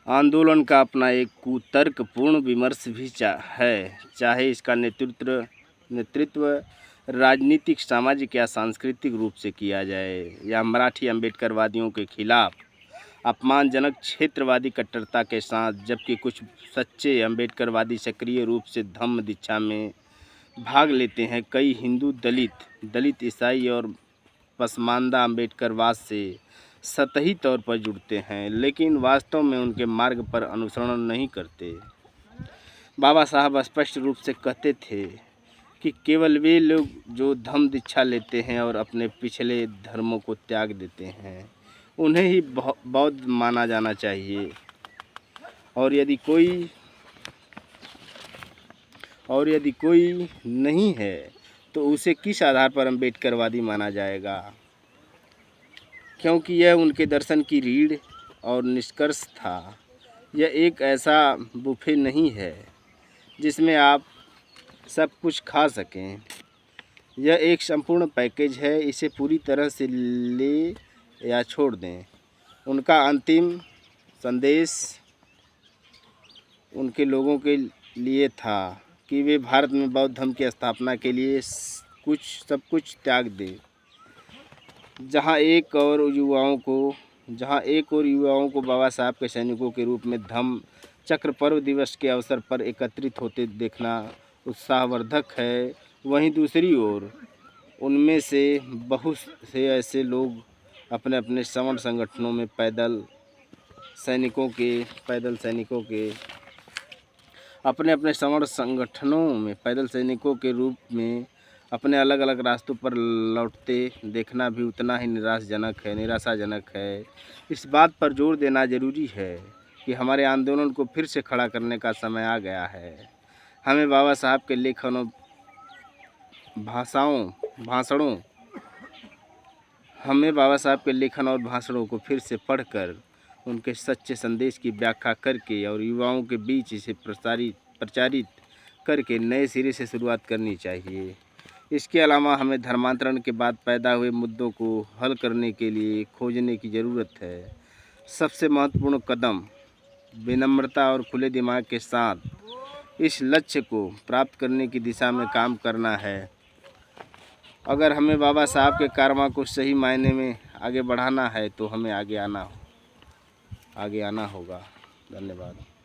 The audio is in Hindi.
आंदोलन का अपना एक कुतर्कपूर्ण विमर्श भी है, चाहे इसका नेतृत्व राजनीतिक, सामाजिक या सांस्कृतिक रूप से किया जाए, या मराठी अम्बेडकरवादियों के खिलाफ अपमानजनक क्षेत्रवादी कट्टरता के साथ, जबकि कुछ सच्चे अम्बेडकरवादी सक्रिय रूप से धम्म दीक्षा में भाग लेते हैं। कई हिंदू दलित ईसाई और पसमानदा अम्बेडकरवाद से सतही तौर पर जुड़ते हैं, लेकिन वास्तव में उनके मार्ग पर अनुसरण नहीं करते। बाबा साहब स्पष्ट रूप से कहते थे कि केवल वे लोग जो धम्म दीक्षा लेते हैं और अपने पिछले धर्मों को त्याग देते हैं, उन्हें ही बौद्ध माना जाना चाहिए, और यदि कोई नहीं है तो उसे किस आधार पर अम्बेडकरवादी माना जाएगा? क्योंकि यह उनके दर्शन की रीढ़ और निष्कर्ष था। यह एक ऐसा बुफे नहीं है जिसमें आप सब कुछ खा सकें। यह एक संपूर्ण पैकेज है। इसे पूरी तरह से ले या छोड़ दें। उनका अंतिम संदेश उनके लोगों के लिए था कि वे भारत में बौद्ध धर्म की स्थापना के लिए सब कुछ त्याग दें। जहां एक और युवाओं को बाबा साहब के सैनिकों के रूप में धम्म चक्र पर्व दिवस के अवसर पर एकत्रित होते देखना उत्साहवर्धक है, वहीं दूसरी ओर उनमें से बहुत से ऐसे लोग अपने अपने श्रवण संगठनों में पैदल सैनिकों के रूप में अपने अलग अलग रास्तों पर लौटते देखना भी उतना ही निराशाजनक है। इस बात पर जोर देना जरूरी है कि हमारे आंदोलन को फिर से खड़ा करने का समय आ गया है। हमें बाबा साहब के लेखन और भाषणों को फिर से पढ़कर उनके सच्चे संदेश की व्याख्या करके और युवाओं के बीच इसे प्रचारित करके नए सिरे से शुरुआत करनी चाहिए। इसके अलावा हमें धर्मांतरण के बाद पैदा हुए मुद्दों को हल करने के लिए खोजने की ज़रूरत है। सबसे महत्वपूर्ण कदम विनम्रता और खुले दिमाग के साथ इस लक्ष्य को प्राप्त करने की दिशा में काम करना है। अगर हमें बाबा साहब के कारवां को सही मायने में आगे बढ़ाना है तो हमें आगे आना होगा। धन्यवाद।